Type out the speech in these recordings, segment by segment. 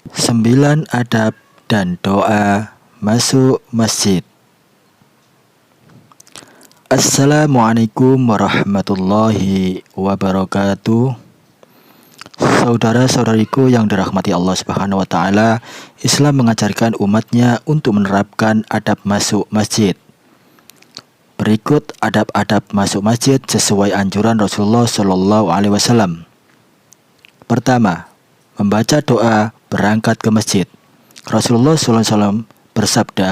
9 adab dan doa masuk masjid. Assalamualaikum warahmatullahi wabarakatuh. Saudara-saudariku yang dirahmati Allah Subhanahu wa taala, Islam mengajarkan umatnya untuk menerapkan adab masuk masjid. Berikut adab-adab masuk masjid sesuai anjuran Rasulullah Shallallahu alaihi wasallam. Pertama, membaca doa berangkat ke masjid. Rasulullah Shallallahu alaihi wasallam bersabda,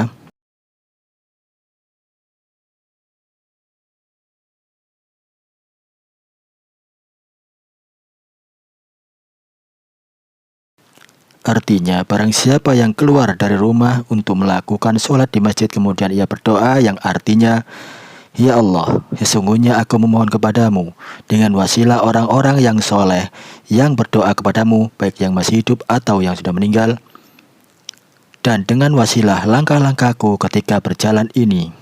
artinya, barang siapa yang keluar dari rumah untuk melakukan sholat di masjid kemudian ia berdoa yang artinya, Ya Allah, sesungguhnya aku memohon kepadamu dengan wasilah orang-orang yang soleh yang berdoa kepadamu, baik yang masih hidup atau yang sudah meninggal, dan dengan wasilah langkah-langkahku ketika berjalan ini.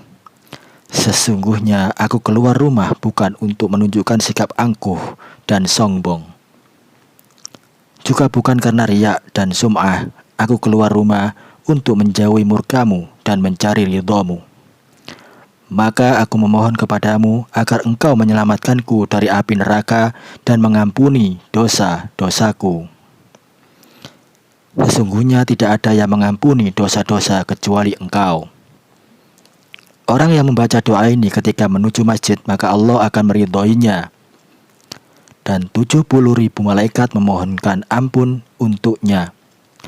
Sesungguhnya aku keluar rumah bukan untuk menunjukkan sikap angkuh dan sombong, juga bukan karena riak dan sum'ah. Aku keluar rumah untuk menjauhi murkamu dan mencari ridhamu. Maka aku memohon kepadamu agar engkau menyelamatkanku dari api neraka dan mengampuni dosa-dosaku. Sesungguhnya tidak ada yang mengampuni dosa-dosa kecuali engkau. Orang yang membaca doa ini ketika menuju masjid, maka Allah akan meridhoinya. Dan 70.000 malaikat memohonkan ampun untuknya.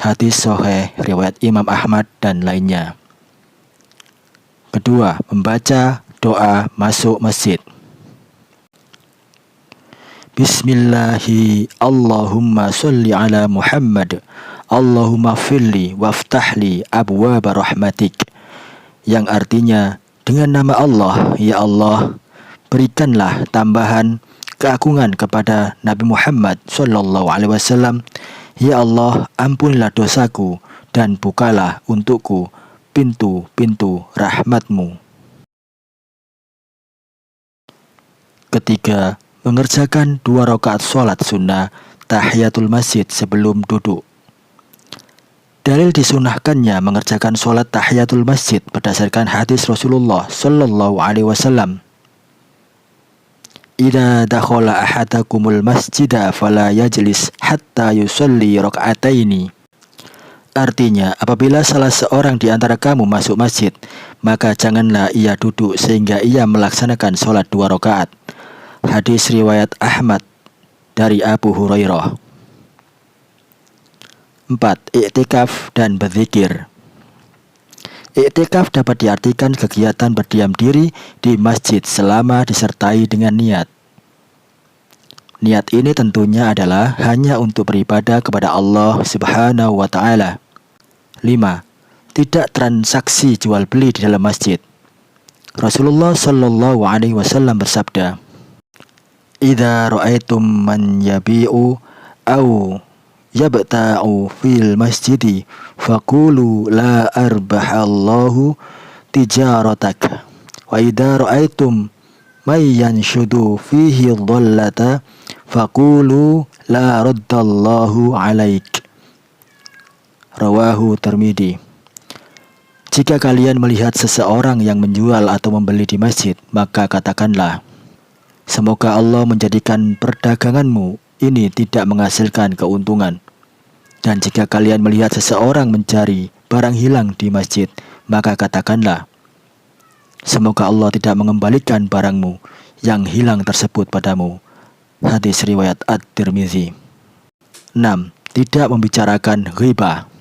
Hadis sahih riwayat Imam Ahmad dan lainnya. Kedua, membaca doa masuk masjid. Bismillahi Allahumma sholli ala Muhammad Allahumma firli waftahli abwaaba rahmatik, yang artinya, dengan nama Allah, ya Allah, berikanlah tambahan keagungan kepada Nabi Muhammad Sallallahu Alaihi Wasallam. Ya Allah, ampunilah dosaku dan bukalah untukku pintu-pintu rahmatmu. Ketiga, mengerjakan 2 rakaat sholat sunnah tahiyatul masjid sebelum duduk. Dalil disunahkannya mengerjakan sholat tahiyatul masjid berdasarkan hadis Rasulullah Sallallahu Alaihi Wasallam. Idza dakhala ahadakumul masjida fala yajlis hatta yusalli raka'ataini. Artinya, apabila salah seorang di antara kamu masuk masjid, maka janganlah ia duduk sehingga ia melaksanakan sholat 2 rakaat. Hadis riwayat Ahmad dari Abu Hurairah. 4. Iktikaf dan berzikir. Iktikaf dapat diartikan kegiatan berdiam diri di masjid selama disertai dengan niat. Niat ini tentunya adalah hanya untuk beribadah kepada Allah Subhanahu wa taala. 5. Tidak transaksi jual beli di dalam masjid. Rasulullah Shallallahu alaihi wasallam bersabda, "Idza ra'aitum man yabi'u au yabta'u fil masjidi faqulu la arbahallahu tijaratak, wa idza ra'aitum may yanshudu fihi dhallata faqulu la raddallahu alaik." Rawahu Tirmidzi. Jika kalian melihat seseorang yang menjual atau membeli di masjid, maka katakanlah, semoga Allah menjadikan perdaganganmu ini tidak menghasilkan keuntungan. Dan jika kalian melihat seseorang mencari barang hilang di masjid, maka katakanlah, semoga Allah tidak mengembalikan barangmu yang hilang tersebut padamu. Hadis riwayat At-Tirmidzi. 6. Tidak membicarakan ghibah.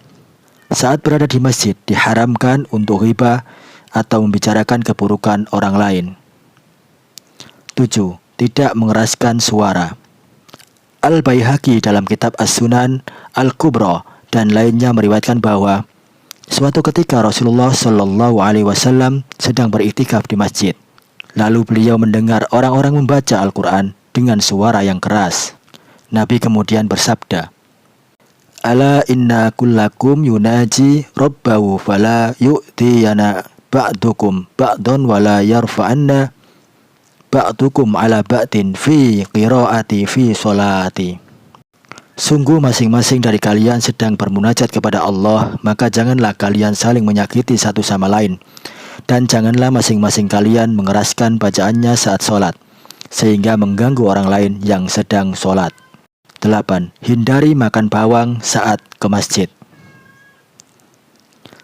Saat berada di masjid, diharamkan untuk ghibah atau membicarakan keburukan orang lain. 7. Tidak mengeraskan suara. Al-Baihaqi dalam kitab As-Sunan Al-Kubra dan lainnya meriwayatkan bahwa suatu ketika Rasulullah Shallallahu Alaihi Wasallam sedang beriktikaf di masjid. Lalu beliau mendengar orang-orang membaca Al-Quran dengan suara yang keras. Nabi kemudian bersabda, Ala inna kullakum yunaji rabbahu fala yu'tiyana ba'dukum ba'dun wala yarfa'anna ba'dukum ala ba'din fi qiraati fi sholati. Sungguh masing-masing dari kalian sedang bermunajat kepada Allah, maka janganlah kalian saling menyakiti satu sama lain. Dan janganlah masing-masing kalian mengeraskan bacaannya saat sholat, sehingga mengganggu orang lain yang sedang sholat. 8. Hindari makan bawang saat ke masjid.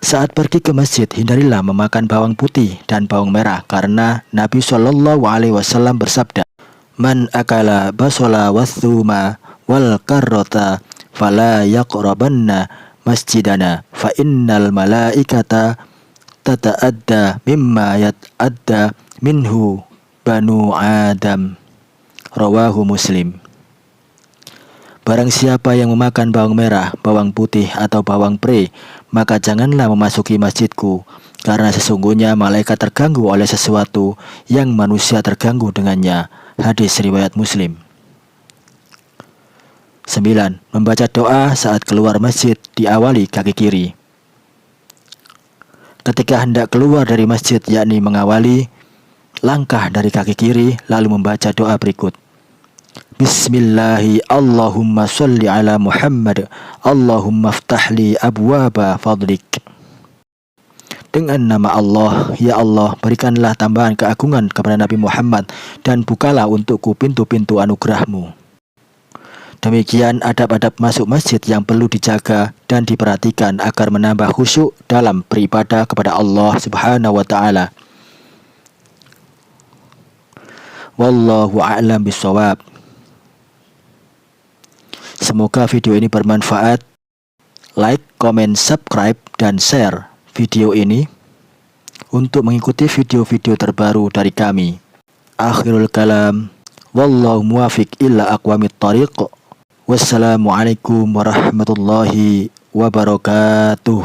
Saat pergi ke masjid, hindarilah memakan bawang putih dan bawang merah, karena Nabi SAW bersabda, "Man akala basola wathuma wal karrota fala yaqrabanna masjidana fa innal malaikata tata'adda mimma yata'adda minhu banu Adam." Rawahu Muslim. Barang siapa yang memakan bawang merah, bawang putih atau bawang pre, maka janganlah memasuki masjidku, karena sesungguhnya malaikat terganggu oleh sesuatu yang manusia terganggu dengannya. Hadis riwayat Muslim. 9. Membaca doa saat keluar masjid diawali kaki kiri. Ketika hendak keluar dari masjid, yakni mengawali langkah dari kaki kiri, lalu membaca doa berikut. Bismillahi Allahumma sholli ala Muhammad Allahumma ftahli abwaba fadlik. Dengan nama Allah, ya Allah, berikanlah tambahan keagungan kepada Nabi Muhammad dan bukalah untukku pintu-pintu anugerahmu. Demikian adab-adab masuk masjid yang perlu dijaga dan diperhatikan agar menambah khusyuk dalam beribadah kepada Allah Subhanahu wa Ta'ala. Wallahu a'lam bishawab. Semoga video ini bermanfaat. Like, comment, subscribe, dan share video ini untuk mengikuti video-video terbaru dari kami. Akhirul kalam, wallahu muwafiq illa aqwamit thariq. Wassalamualaikum warahmatullahi wabarakatuh.